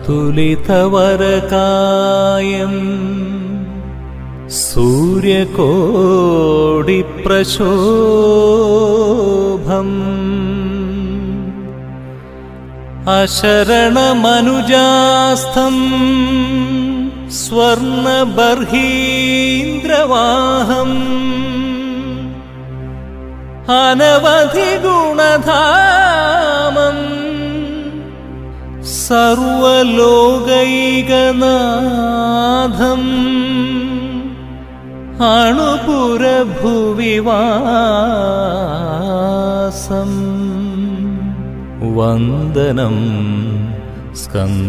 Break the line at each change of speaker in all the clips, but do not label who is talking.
അതുലിതവരകായം സൂര്യകോടിപ്രശോഭം അശരണമനുജാസ്ഥം സ്വർണബർഹീന്ദ്രവാഹം അനവധി ഗുണധാമം സർവലോകൈകനാഥം അണുപുരഭുവിവാസം വന്ദനം സ്കന്ദപാദം.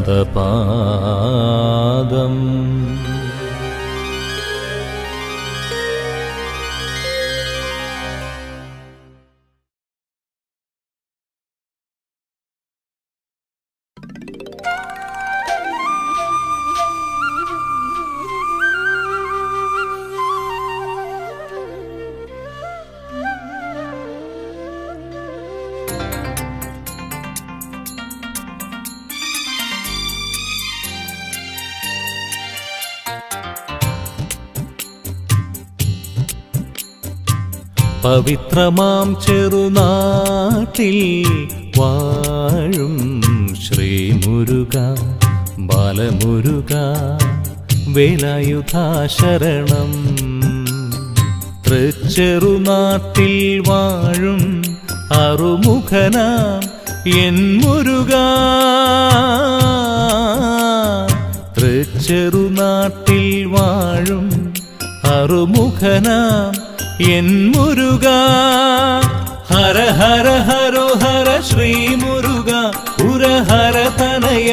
പവിത്രമാം ചെറുനാട്ടിൽ വാഴും ശ്രീമുരുക ബാലമുരുക വേലായുധാശരണം. തൃച്ചെറുനാട്ടിൽ വാഴും അറുമുഖനാം എൻ മുരുക, തൃച്ചെറുനാട്ടിൽ വാഴും അറുമുഖനാം എൻ മുരുക. ഹര ഹര ഹരോ ഹര ശ്രീ മുരുക ഉരഹര തനയ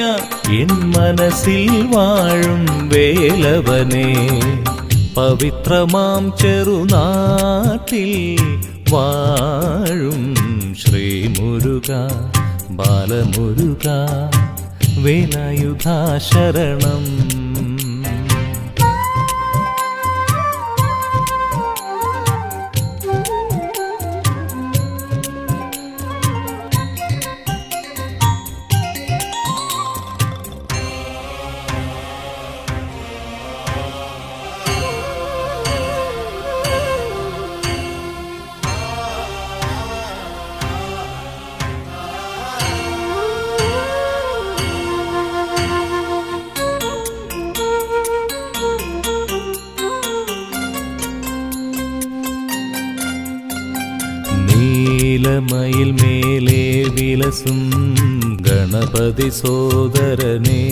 എൻ മനസ്സിൽ വാഴും വേലവനേ. പവിത്രമാം ചെറുനാട്ടിൽ വാഴും ശ്രീ മുരുക ബാലമുരുക വേലായുധാശരണം. നീലമയിൽ മേലെ വിലസും ഗണപതി സോദരനേ,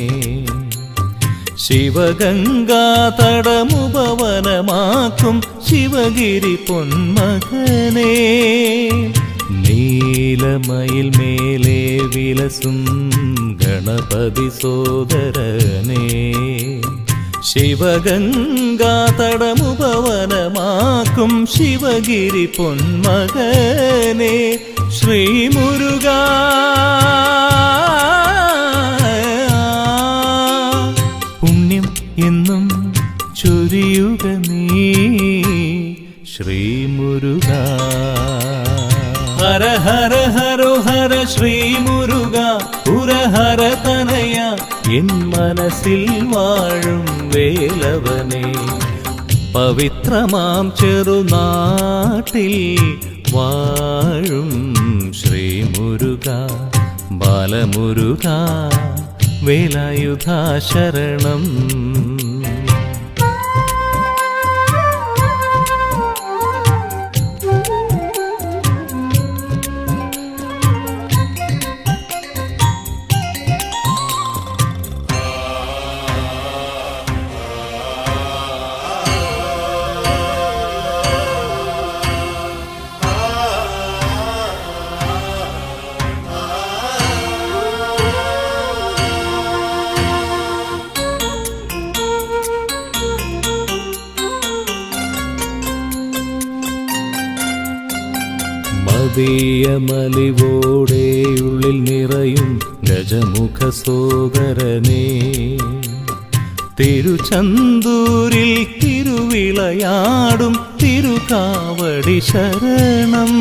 ശിവഗംഗാതടമുപവനമാക്കും ശിവഗിരി പൊന്മകനേ. നീലമയിൽ മേലെ വിലസും ഗണപതി സോദരനേ, ശിവഗംഗാതടമുപവനമാക്കും ശിവഗിരി പൊന്മകനേ. ശ്രീമുരുക പുണ്യം എന്നും ചൊരിയുക നീ ശ്രീമുരുക. ഹര ഹര ഹരോ ഹര ശ്രീമുരുക ഉരഹര തനയ എൻ മനസ്സിൽ വാഴും വേലവനേ. പവിത്രമാം ചെറുനാട്ടിൽ വാഴും ശ്രീമുരുക ബാലമുരുക വേലായുധാശരണം. മതിയമലിവോടെ ഉള്ളിൽ നിറയും ഗജമുഖ സോദരനേ, തിരുചന്തൂരിൽ തിരുവിളയാടും തിരുകാവടി ശരണം.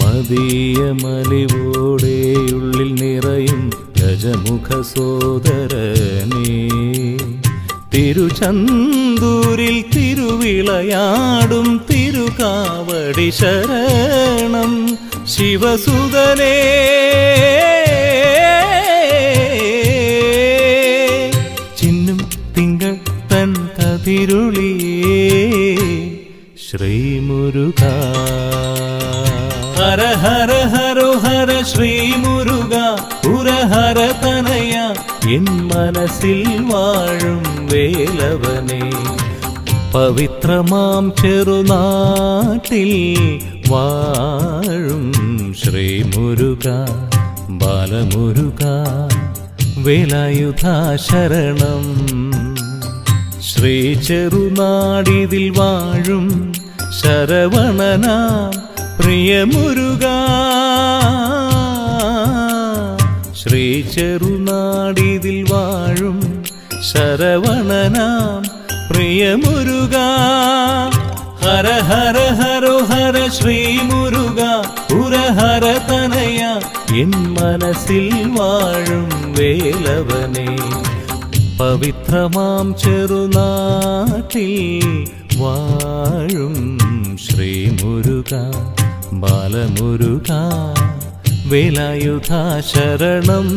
മതിയമലിവോടെ ഉള്ളിൽ നിറയും ഗജമുഖ സോദരനേ. തിരുചന്തൂരിൽ തിരുവിളയാടും തിരുകാവടി ശരണം ശിവസുതനേ. ചിന്നും തിങ്കൾ തൻ കതിരുളിയേ ശ്രീമുരുക. ഹര ഹര ഹരോ ഹര ശ്രീമുരുക പുരഹര തനയ എൻ മനസ്സിൽ വാഴും വേലവനേ. പവിത്രമാം ചെറുനാട്ടിൽ വാഴും ശ്രീമുരുക ബാലമുരുക വേലായുധ ശരണം. ശ്രീ ചെറുനാടിതിൽ വാഴും ശരവണനാം പ്രിയമുരുക. ശ്രീ ചെറുനാടിതിൽ വാഴും ശരവണനാം പ്രിയമുരുക. ഹര ഹര ഹരോ ഹര ശ്രീമുരുക പുരഹര തനയ എൻ മനസ്സിൽ വാഴും വേലവനേ. പവിത്രമാം ചെറുനാട്ടിൽ വാഴും ശ്രീമുരുക ബാലമുരുക വേലായുധ ശരണം.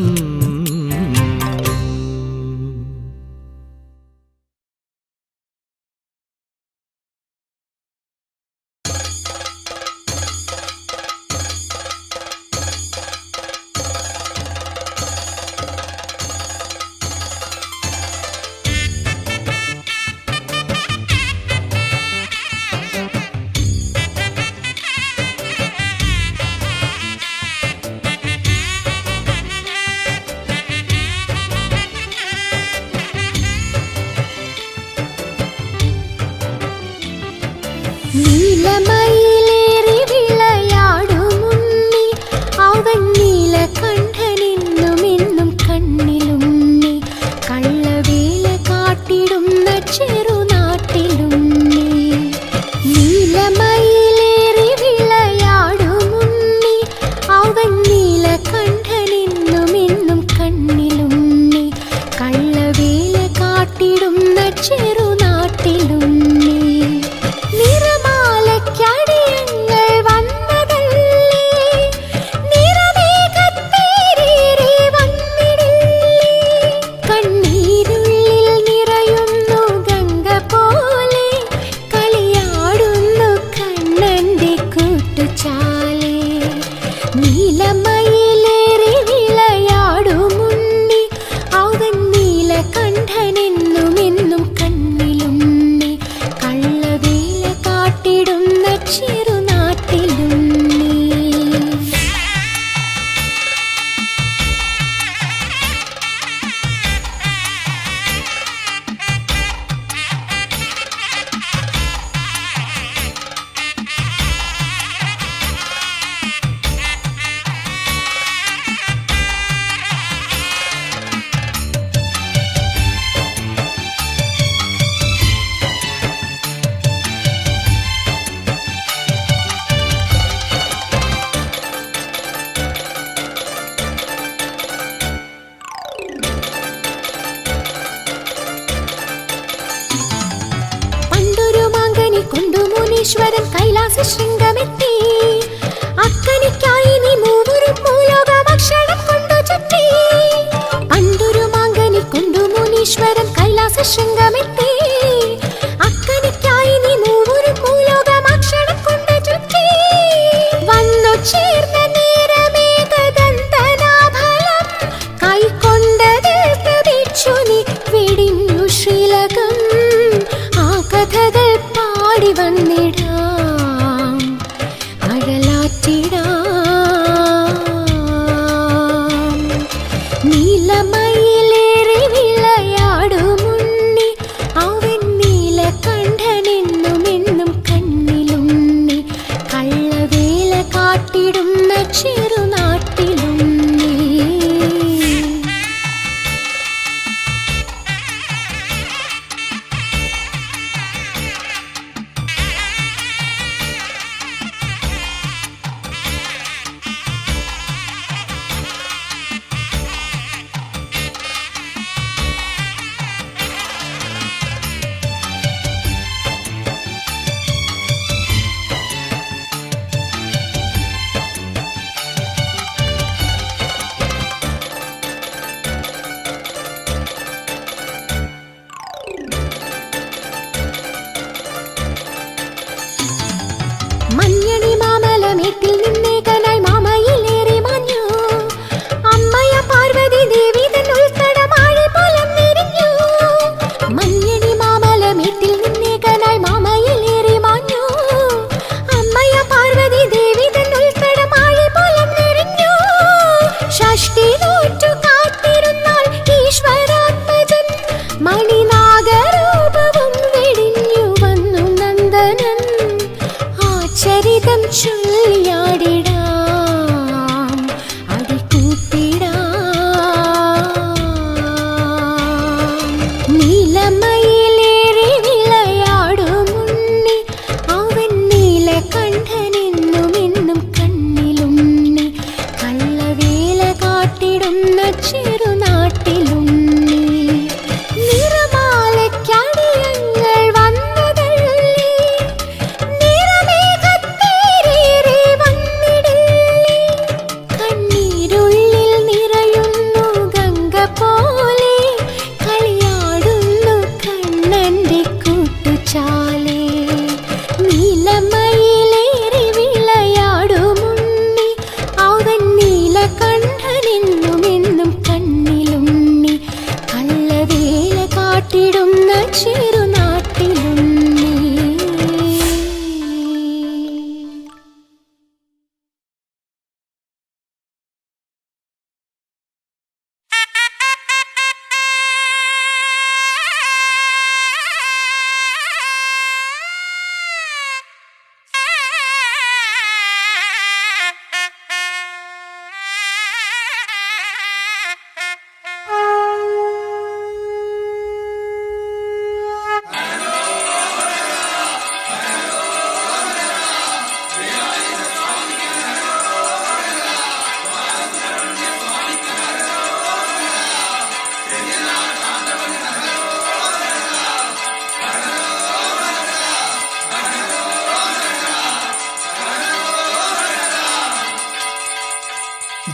നീലമയിലേറി വിളയാടുമുണ്ണി അവൻ നീലകണ്ഠനെന്നുമെന്നും കണ്ണിലുണ്ണി കള്ളവേല കാട്ടിടുന്ന ചെറുനാട്ടിലുണ്ണി. നീലമയിലേറി വിളയാടുമുണ്ണി അവൻ നീലകണ്ഠനെന്നുമെന്നും കണ്ണിലുണ്ണി കള്ളവേല കാട്ടിടുന്ന ചെറുനാട്ടിലുണ്ണി. നിറമാലയ്ക്കടിയങ്ങൾ വന്നതല്ലേ നിറമേഘത്തേരേറി വന്നിടില്ലേ. കണ്ണീരുള്ളിൽ നിറയുന്നു ഗംഗ പോലെ കളിയാടുന്നു കണ്ണന്റെ കൂട്ടുചാലേ. നീലമയിലേറി വിളയാടുമുണ്ണി അവൻ നീലകണ്ഠനെന്നുമെന്നും കണ്ണിലുണ്ണി കള്ളവേല കാട്ടിടുന്ന ചെറുനാട്ടിലുണ്ണി. മുനീശ്വരൻ കൈലാസ ശൃംഗമെത്തി അക്കനിക്കായി നീ മൂവരും ഭൂലോക ഭക്ഷണം കൊണ്ടു ചുറ്റി. പണ്ടൊരു മാങ്കനി കൊണ്ടു മുനീശ്വരൻ കൈലാസ ശൃംഗമെത്തി അക്കനിക്കായി നീ മൂവരും ഭൂലോക ഭക്ഷണം കൊണ്ടു ചുറ്റി. വന്നു ചേർന്ന നേരമേകദന്തനാഫലം കൈക്കൊണ്ടതിൽ പ്രതീക്ഷു നീ വെടിഞ്ഞു ശ്രീലകം. ആ കഥകൾ പാടി വന്നിടാം അഴലാറ്റിടാം. നീലമയിലേറി വിളയാടുമുണ്ണി അവൻ നീലകണ്ഠനെന്നുമെന്നും കണ്ണിലുണ്ണി കള്ളവേല കാട്ടിടുന്ന ചെറുനാട്ടിലുണ്ണി.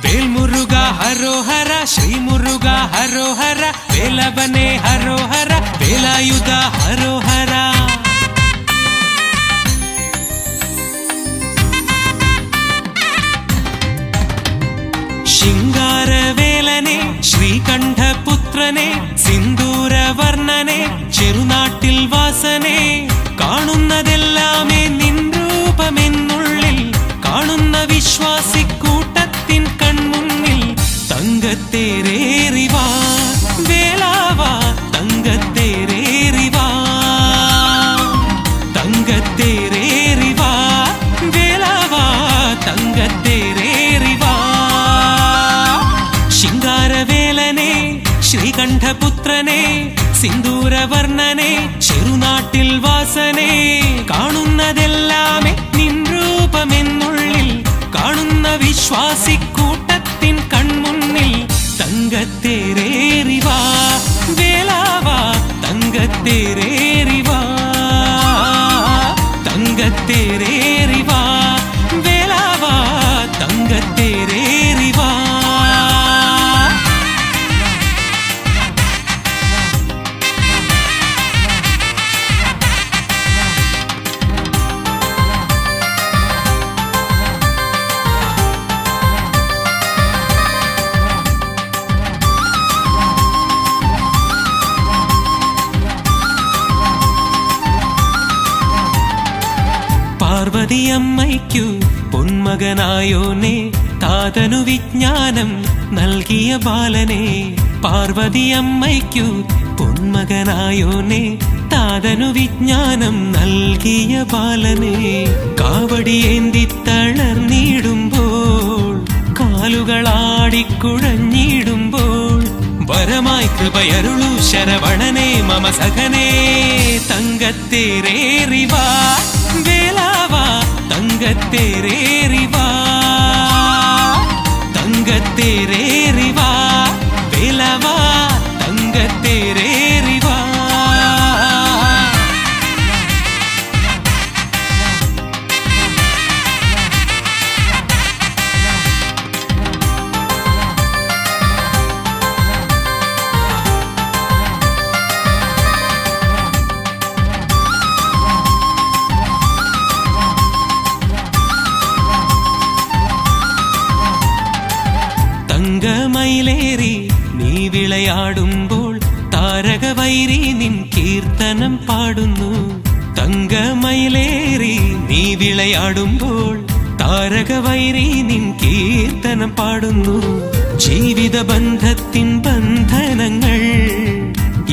വേൽമുരുക ഹരോഹര ശ്രീമുരുക ഹരോഹര വേലവനെ ഹരോഹര വേലായുധ ഹരോഹര ശിങ്കാരവേലനെ ശ്രീകണ്ഠപുത്രനെ സിന്ദൂരവർണ്ണനെ ചെറുനാട്ടിൽ വാസനെ കാണുന്നതെല്ലാമേ നിൻ രൂപമെന്നുള്ളിൽ കാണുന്ന വിശ്വാസിക്കൂട്ടത്തിൻ കൺമുന്നിൽ തങ്കത്തേരേറിവാ വേലാവാ തങ്കത്തേരേറിവാ തങ്കത്തേരേറിവാ വേലാവാ തങ്കത്തേരേറിവാ ശിങ്കാരവേലനെ ശ്രീകണ്ഠപുത്രനെ സിന്ദൂരവർണ്ണനെ ചെറുനാട്ടിൽ വാസനെ കാണുന്നതെല്ലാമേ നിൻ രൂപമെന്നുള്ളിൽ കാണുന്ന വിശ്വാസിക്കൂട്ടത്തിൻ കൺമുന്നിൽ തങ്കത്തേരേറിവാ വേലാവാ തങ്കത്തേരേറിവാ തങ്കത്തേരേറിവാ വേലാവാ തങ്കത്തേരേറിവാ പാർവതിയമ്മയ്ക്കു പൊന്മകനായോനെ താതനു വിജ്ഞാനം നൽകിയ ബാലനെ പാർവതിയമ്മയ്ക്കു പൊന്മകനായോനെ താതനു വിജ്ഞാനം നൽകിയ ബാലനെ കാവടിയേന്തി തളർന്നിടുമ്പോൾ കാലുകളാടിക്കുഴഞ്ഞിടുമ്പോൾ വരമായി കൃപയരുളു ശരവണനെ മമ സഖനെ തങ്കത്തേരേറിവാ വേലാവാ തങ്കത്തേരേറിവാ തങ്കത്തേരേറിവാ വേലാവാ തങ്കത്തേരേറിവാ തങ്കമയിലേറി നീ വിളയാടുമ്പോൾ താരകവൈരി നിൻ കീർത്തനം പാടുന്നു തങ്കമയിലേറി നീ വിളയാടുമ്പോൾ താരകവൈരി നിൻ കീർത്തനം പാടുന്നു ജീവിത ബന്ധത്തിൻ ബന്ധനങ്ങൾ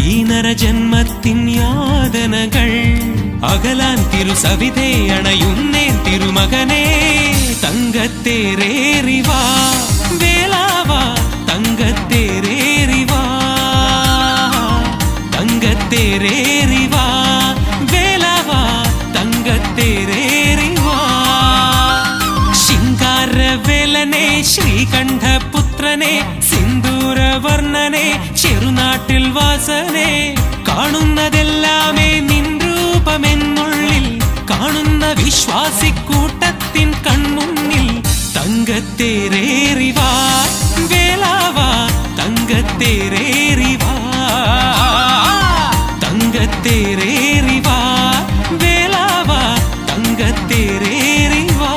ഈ നരജന്മത്തിൻ യാതനകൾ അകലാൻ തിരുസവിധേ അണയുന്നേ തിരുമകനെ തങ്കത്തേരേറിവാ വേലാവാ തങ്കത്തേരേറിവാ തങ്കത്തേരേറിവാ വേലാവാ തങ്കത്തേരേറിവാ ശിങ്കാരവേലനെ ശ്രീകണ്ഠപുത്രനെ സിന്ദൂരവർണ്ണനെ ചെറുനാട്ടിൽ വാസനെ കാണുന്നതെല്ലാമേ നിൻ രൂപമെന്നുള്ളിൽ കാണുന്ന വിശ്വാസിക്കൂട്ടത്തിൻ കൺമുന്നിൽ തങ്കത്തേരേറിവാ വേലാവാ തങ്കത്തേരേറിവാ തങ്കത്തേരേറിവാ വേലാവാ തങ്കത്തേരേറിവാ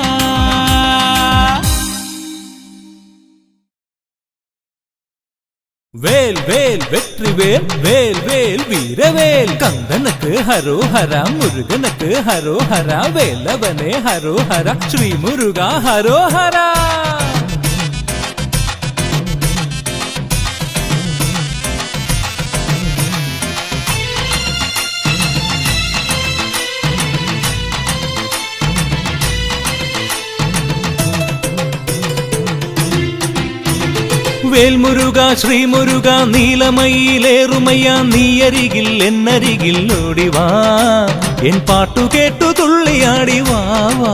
வேல் வேல் வெற்றி வேல் வேல் வேல் வீரவேல் கந்தனுக்கு ஹரோஹரா முருகனுக்கு ஹரோஹரா வேலவனே ஹரோஹரா ஸ்ரீ முருகா ஹரோஹரா വേൽമുരുകാ ശ്രീമുരുകാ നീലമയിലേറുമയ്യ നീയരികിൽ എന്നരികിൽ ഓടിവാ എൻ പാട്ടു കേട്ടു തുള്ളിയാടി വാ വാ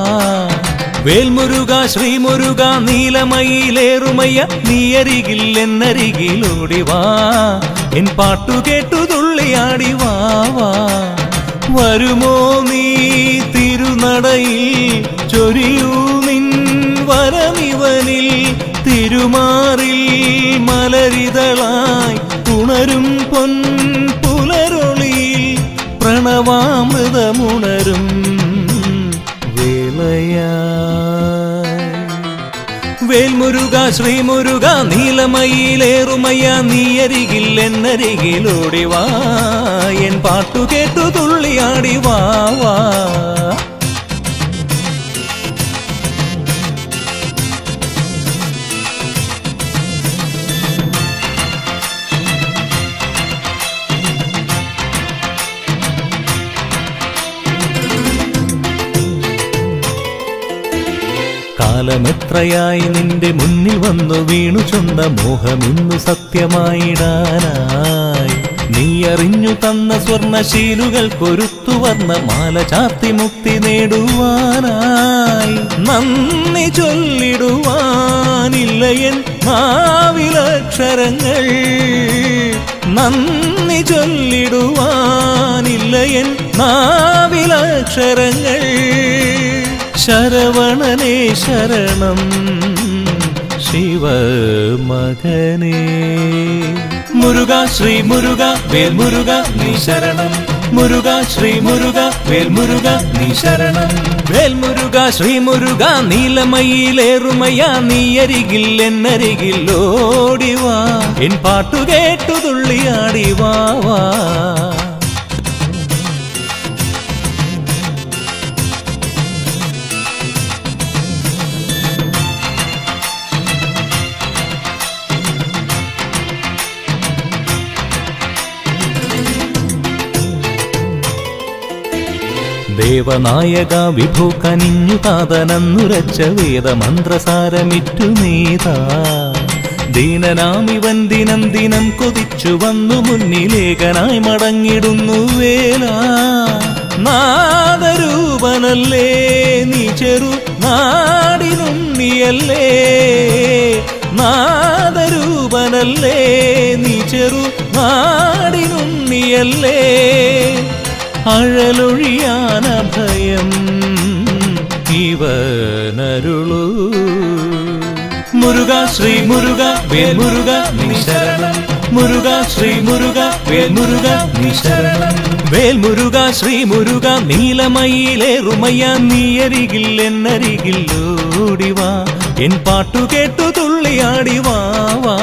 വേൽമുരുകാ ശ്രീമുരുകാ നീലമയിലേറുമയ്യ നീയരികിൽ എന്നരികിൽ ഓടിവാ എൻ പാട്ടു കേട്ടു തുള്ളിയാടി വാ വാ വരുമോ നീ തിരുനടയിൽ ചൊരിയൂ നിൻ വരമിവനിൽ തിരുമ മലരിതളായി ഉണരും പൊൻ പുലരൊളിയിൽ പ്രണവാമൃതമുണരും വേളയായി വേൽമുരുക ശ്രീമുരുക നീലമയിലേറുമയ്യ നീയരികിൽ എന്നരികിലോടിവാ എൻ പാട്ടു കേട്ടു തുള്ളിയാടി വാ വാ കാലമെത്രയായി നിന്റെ മുന്നിൽ വന്നു വീണു ചൊന്ന മോഹമിന്നു സത്യമായിടാനായി നീ അറിഞ്ഞു തന്ന സ്വർണശീലുകൾ കൊരുത്തു വർണ്ണ മാല ചാർത്തി മുക്തി നേടുവാനായി നന്ദി ചൊല്ലിടുവാനില്ലയൻ നാവിലക്ഷരങ്ങൾ നന്ദി ചൊല്ലിടുവാനില്ലയൻ നാവിലക്ഷരങ്ങൾ ശരവണനേ ശരണം ശിവമകനേ മുരുക ശ്രീ മുരുക വേൽ മുരുക നീ ശരണം മുരുക ശ്രീ മുരുക വേൽ മുരുക നീ ശരണം വേൽ മുരുക ശ്രീ മുരുക നീലമയിലേറുമയ്യ നീയരികിൽ എന്നരികിൽ ഓടിവാ എൻ പാട്ടു കേട്ടു തുള്ളിയാടി വാ വാ ദേവനായക വിഭോ കനിഞ്ഞു താതനന്നുരച്ച വേദമന്ത്രസാരമിറ്റു നീതാ ദീനനാമിവൻ ദിനം ദിനം കൊതിച്ചു വന്നു മുന്നിലേകനായി മടങ്ങിടുന്നു വേല നാദരൂപനല്ലേ നീ ചെറു നാടിനുണ്ണിയല്ലേ നാദരൂപനല്ലേ നീ ചെറു നാടിനുണ്ണിയല്ലേ അഴലൊഴിയാന ഭയം ഇവനരുളൂ മുരുക ശ്രീ മുരുക വേൽ മുരുക നീ ശരണം മുരുക ശ്രീ മുരുക വേൽ മുരുക നീ ശരണം വേൽ മുരുക ശ്രീ മുരുക നീലമയിലേറുമയ്യ നീയരികിൽ എന്നരികിൽ ഓടിവാ എൻ പാട്ടു കേട്ടു തുള്ളിയാടി വാ വാ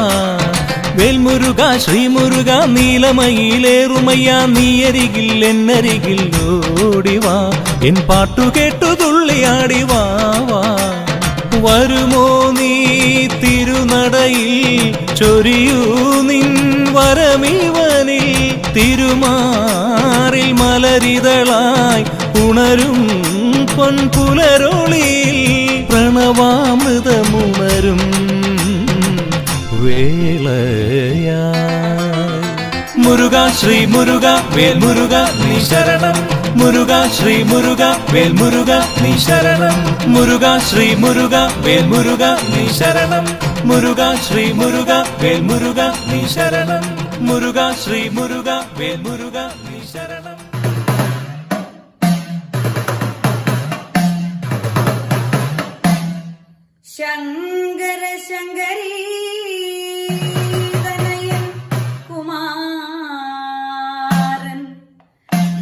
വേൽമുരുക ശ്രീമുരുക നീലമയിലേറുമയ്യ നീയരികിൽ എന്നരികിൽ ഓടിവാ എൻ പാട്ടു കേട്ടു തുള്ളിയാടി വാ വാ വരുമോ നീ തിരുനടയിൽ ചൊരിയൂ നിൻ വരമിവനിൽ തിരുമാറിൽ മലരിതളായി ഉണരും പൊൻപുലരൊളിയിൽ പ്രണവാമൃതമുണരും വേളയായി മുരുക ശ്രീ മുരുക വേൽ മുരുക നീ ശരണം മുരുക ശ്രീ മുരുക വേൽ മുരുക നീ ശരണം മുരുക ശ്രീ മുരുക വേൽ മുരുക നീ ശരണം മുരുക ശ്രീ മുരുക വേൽ മുരുക നീ ശരണം മുരുക ശ്രീ മുരുക വേൽ മുരുക നീ ശരണം
ശങ്കര ശങ്കരീ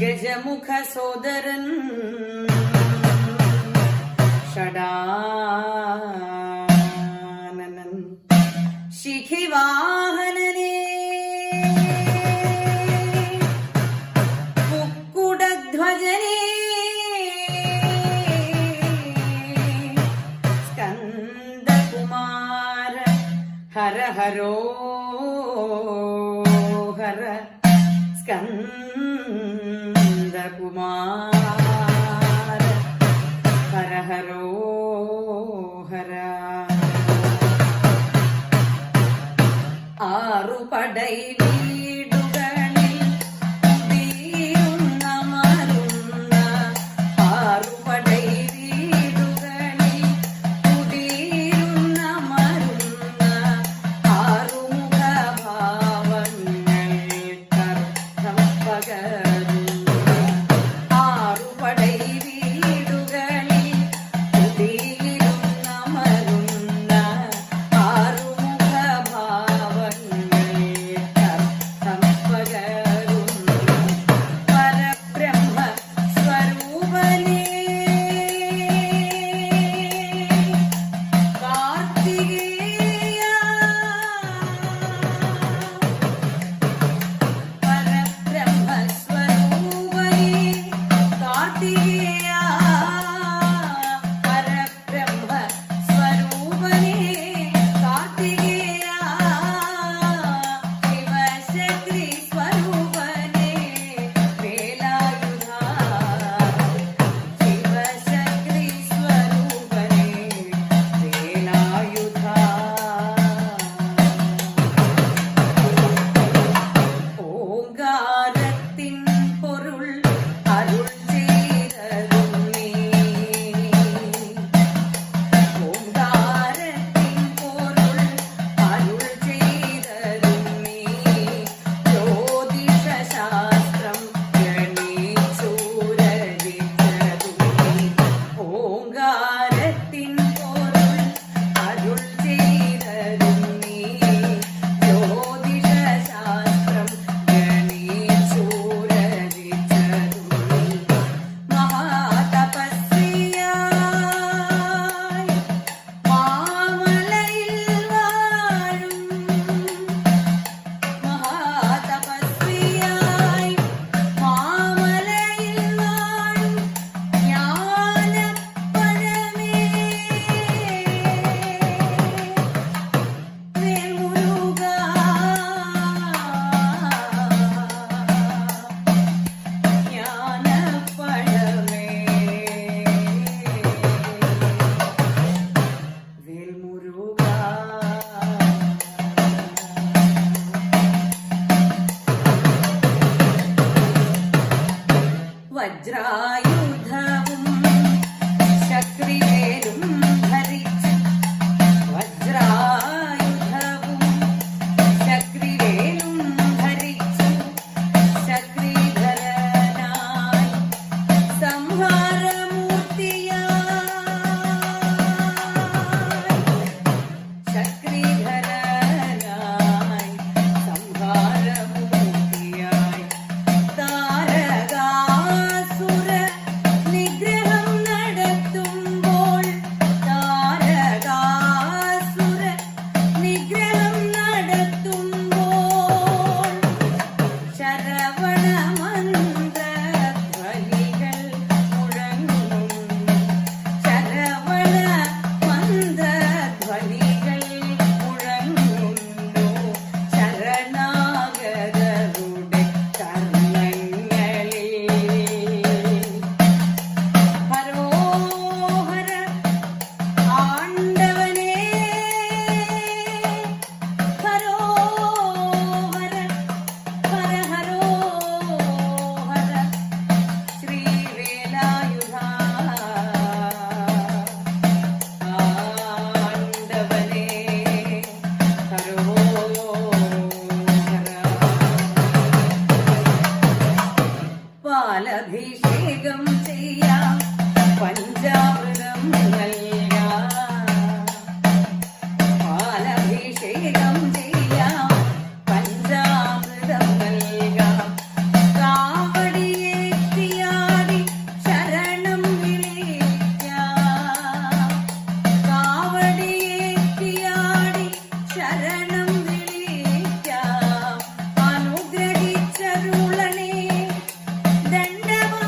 ഗജമുഖ സോദരൻ ഷടാനനൻ ശിഖിവാഹനനേ കുക്കുടധ്വജനേ സ്കന്ദകുമാര ഹര ഹരോ ഹര കുമാര ഹര ഹരോ ഹര ആറുപടൈ വീടുകളിൽ തീരുന്ന മരുന്ന ആറുപടൈ വീടുകളിൽ കുടിയിരുന്ന മരുന്ന ആറുമുഖ ഭാവങ്ങൾ കർത്തവ വജ്രായുധവും ശക്തിവേലും ധരിച്ച് വജ്രായുധവും ശക്തിവേലും ധരിച്ചു ശക്തിധരനായി സംഹാരമൂർത്തിയായി ശക്തിധരനായി സംഹാരമൂർത്തിയായി താരകാസുര നിഗ്രഹം നടത്തുമ്പോൾ താരകാസുര നിഗ്രഹം നടത്തുമ്പോൾ ശരവണ മന്ത്രധ്വനികൾ മുഴങ്ങുന്നു ശരവണ മന്ത്രധ്വനികൾ മുഴങ്ങുന്നു ശരണാഗതരുടെ കർണങ്ങളിൽ ഹരോഹര ആണ്ടവനേ ഹരോഹര ഹര ഹരോഹര ശ്രീവേലായുധ ആണ്ടവനേ ഹരോഹര പാലഭിഷേകം ചെയ്യാം പഞ്ചാമൃതം നൽകാം പാലഭിഷേകം ചെയ്യാം പഞ്ചാമൃതം നൽകാം കാവടിയേറ്റിയാടി ശരണം വിളിക്കാം കാവടിയേറ്റിയാടി ശരണം വിളിക്കാം അനുഗ്രഹിച്ചരുളണേ ദണ്ഡവാ